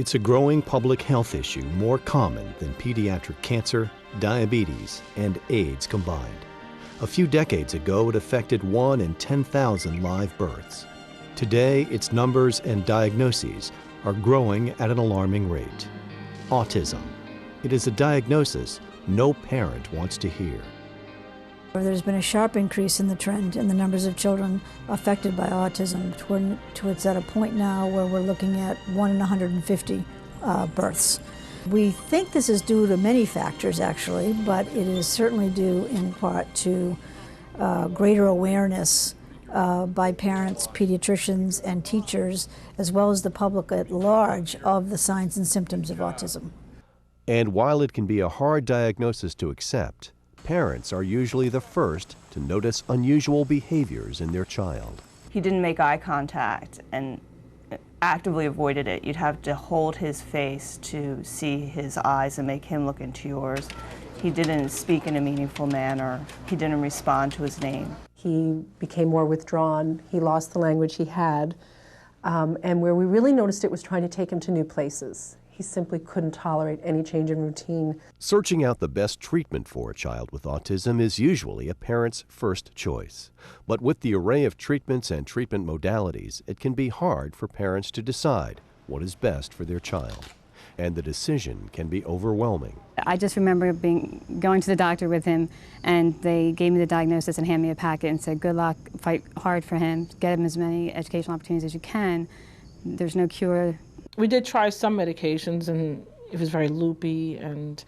It's a growing public health issue more common than pediatric cancer, diabetes, and AIDS combined. A few decades ago, it affected 1 in 10,000 live births. Today, its numbers and diagnoses are growing at an alarming rate. Autism. It is a diagnosis no parent wants to hear. There's been a sharp increase in the trend in the numbers of children affected by autism. It's at a point now where we're looking at 1 in 150 births. We think this is due to many factors, actually, but it is certainly due in part to greater awareness by parents, pediatricians, and teachers, as well as the public at large, of the signs and symptoms of autism. And while it can be a hard diagnosis to accept, parents are usually the first to notice unusual behaviors in their child. He didn't make eye contact and actively avoided it. You'd have to hold his face to see his eyes and make him look into yours. He didn't speak in a meaningful manner. He didn't respond to his name. He became more withdrawn. He lost the language he had. And where we really noticed it was trying to take him to new places. He simply couldn't tolerate any change in routine. Searching out the best treatment for a child with autism is usually a parent's first choice. But with the array of treatments and treatment modalities, it can be hard for parents to decide what is best for their child. And the decision can be overwhelming. I just remember going to the doctor with him, and they gave me the diagnosis and handed me a packet and said, good luck, fight hard for him, get him as many educational opportunities as you can. There's no cure. We did try some medications, and it was very loopy, and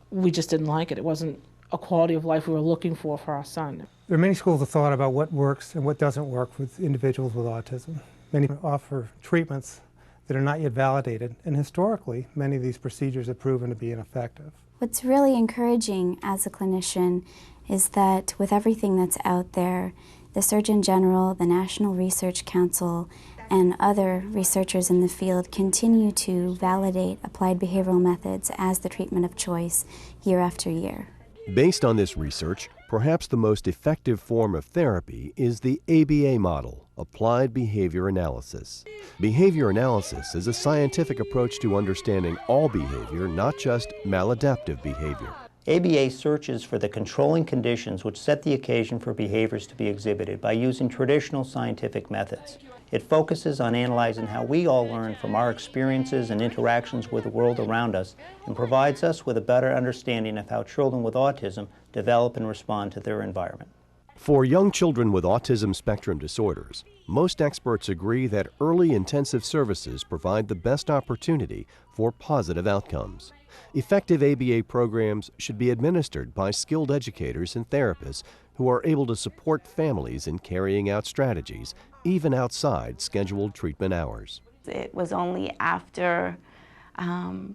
we just didn't like it. It wasn't a quality of life we were looking for our son. There are many schools of thought about what works and what doesn't work with individuals with autism. Many offer treatments that are not yet validated, and historically, many of these procedures have proven to be ineffective. What's really encouraging as a clinician is that with everything that's out there, the Surgeon General, the National Research Council, and other researchers in the field continue to validate applied behavioral methods as the treatment of choice year after year. Based on this research, perhaps the most effective form of therapy is the ABA model, Applied Behavior Analysis. Behavior analysis is a scientific approach to understanding all behavior, not just maladaptive behavior. ABA searches for the controlling conditions which set the occasion for behaviors to be exhibited by using traditional scientific methods. It focuses on analyzing how we all learn from our experiences and interactions with the world around us, and provides us with a better understanding of how children with autism develop and respond to their environment. For young children with autism spectrum disorders, most experts agree that early intensive services provide the best opportunity for positive outcomes. Effective ABA programs should be administered by skilled educators and therapists who are able to support families in carrying out strategies, even outside scheduled treatment hours. It was only after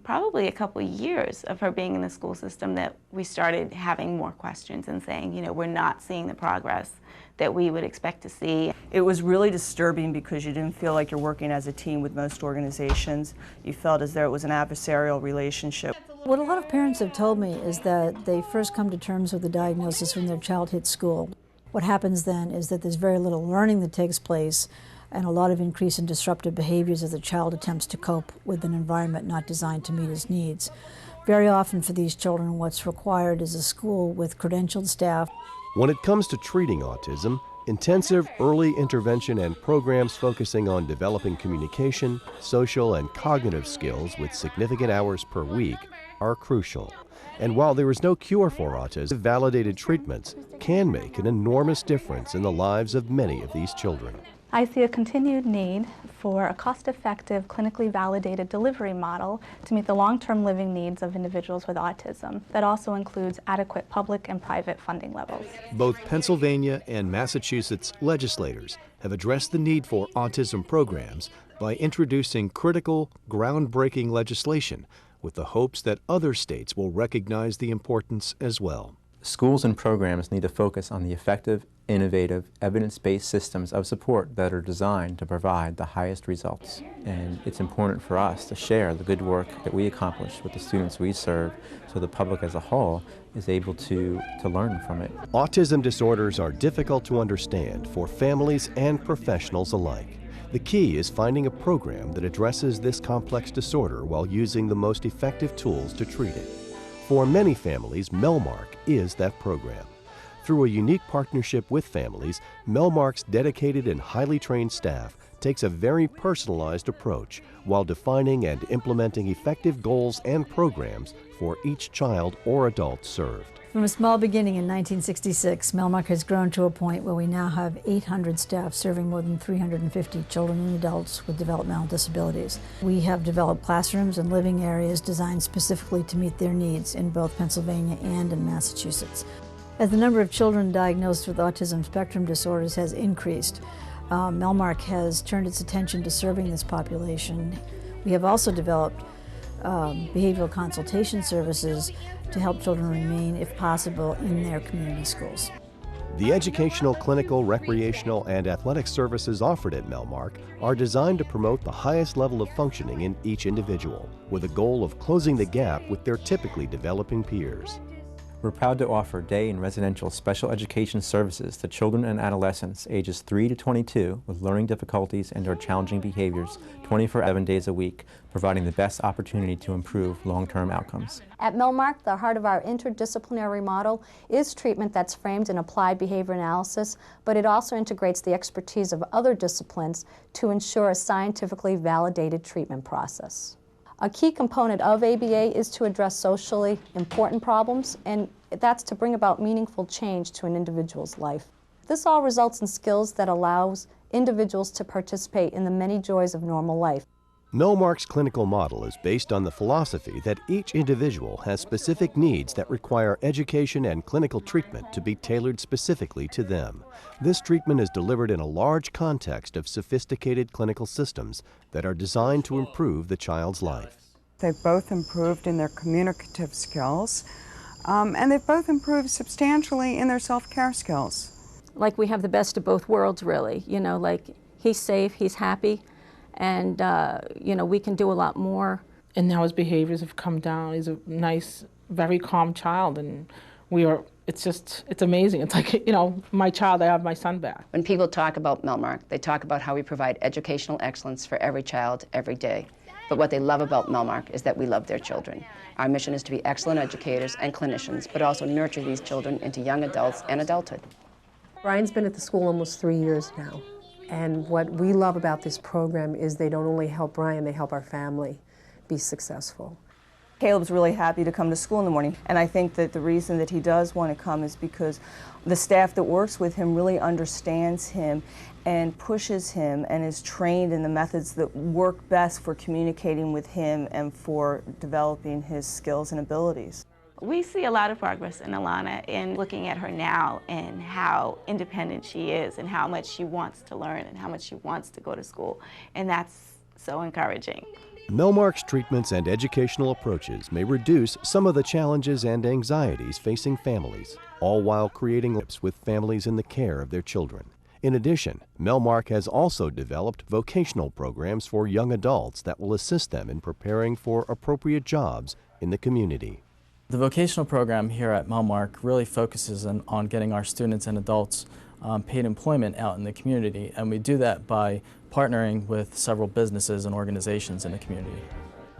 probably a couple of years of her being in the school system that we started having more questions and saying, you know, we're not seeing the progress that we would expect to see. It was really disturbing because you didn't feel like you're working as a team with most organizations. You felt as though it was an adversarial relationship. What a lot of parents have told me is that they first come to terms with the diagnosis when their child hits school. What happens then is that there's very little learning that takes place and a lot of increase in disruptive behaviors as the child attempts to cope with an environment not designed to meet his needs. Very often for these children, what's required is a school with credentialed staff. When it comes to treating autism, intensive early intervention and programs focusing on developing communication, social, and cognitive skills with significant hours per week are crucial. And while there is no cure for autism, validated treatments can make an enormous difference in the lives of many of these children. I see a continued need for a cost-effective, clinically validated delivery model to meet the long-term living needs of individuals with autism. That also includes adequate public and private funding levels. Both Pennsylvania and Massachusetts legislators have addressed the need for autism programs by introducing critical, groundbreaking legislation with the hopes that other states will recognize the importance as well. Schools and programs need to focus on the effective, innovative, evidence-based systems of support that are designed to provide the highest results. And it's important for us to share the good work that we accomplish with the students we serve so the public as a whole is able to learn from it. Autism disorders are difficult to understand for families and professionals alike. The key is finding a program that addresses this complex disorder while using the most effective tools to treat it. For many families, Melmark is that program. Through a unique partnership with families, Melmark's dedicated and highly trained staff takes a very personalized approach while defining and implementing effective goals and programs for each child or adult served. From a small beginning in 1966, Melmark has grown to a point where we now have 800 staff serving more than 350 children and adults with developmental disabilities. We have developed classrooms and living areas designed specifically to meet their needs in both Pennsylvania and in Massachusetts. As the number of children diagnosed with autism spectrum disorders has increased, Melmark has turned its attention to serving this population. We have also developed behavioral consultation services to help children remain, if possible, in their community schools. The educational, clinical, recreational, and athletic services offered at Melmark are designed to promote the highest level of functioning in each individual, with a goal of closing the gap with their typically developing peers. We're proud to offer day and residential special education services to children and adolescents ages 3 to 22 with learning difficulties and/or challenging behaviors 24/7 days a week, providing the best opportunity to improve long-term outcomes. At Melmark, the heart of our interdisciplinary model is treatment that's framed in applied behavior analysis, but it also integrates the expertise of other disciplines to ensure a scientifically validated treatment process. A key component of ABA is to address socially important problems, and that's to bring about meaningful change to an individual's life. This all results in skills that allows individuals to participate in the many joys of normal life. Melmark's clinical model is based on the philosophy that each individual has specific needs that require education and clinical treatment to be tailored specifically to them. This treatment is delivered in a large context of sophisticated clinical systems that are designed to improve the child's life. They've both improved in their communicative skills, and they've both improved substantially in their self-care skills. Like we have the best of both worlds, really. You know, like he's safe, he's happy, and you know, we can do a lot more. And now his behaviors have come down. He's a nice, very calm child, and it's amazing. It's like, you know, my child, I have my son back. When people talk about Melmark, they talk about how we provide educational excellence for every child, every day. But what they love about Melmark is that we love their children. Our mission is to be excellent educators and clinicians, but also nurture these children into young adults and adulthood. Brian's been at the school almost 3 years now. And what we love about this program is they don't only help Brian, they help our family be successful. Caleb's really happy to come to school in the morning, and I think that the reason that he does want to come is because the staff that works with him really understands him and pushes him and is trained in the methods that work best for communicating with him and for developing his skills and abilities. We see a lot of progress in Alana in looking at her now and how independent she is and how much she wants to learn and how much she wants to go to school, and that's so encouraging. Melmark's treatments and educational approaches may reduce some of the challenges and anxieties facing families, all while creating relationships with families in the care of their children. In addition, Melmark has also developed vocational programs for young adults that will assist them in preparing for appropriate jobs in the community. The vocational program here at Melmark really focuses on getting our students and adults paid employment out in the community, and we do that by partnering with several businesses and organizations in the community.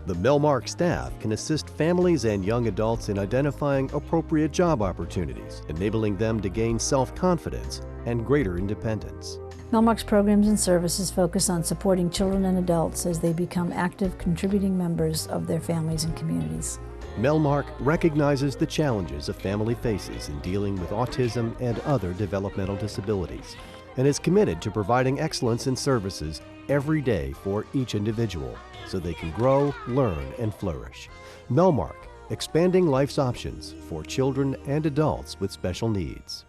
The Melmark staff can assist families and young adults in identifying appropriate job opportunities, enabling them to gain self-confidence and greater independence. Melmark's programs and services focus on supporting children and adults as they become active, contributing members of their families and communities. Melmark recognizes the challenges a family faces in dealing with autism and other developmental disabilities, and is committed to providing excellence in services every day for each individual so they can grow, learn, and flourish. Melmark, expanding life's options for children and adults with special needs.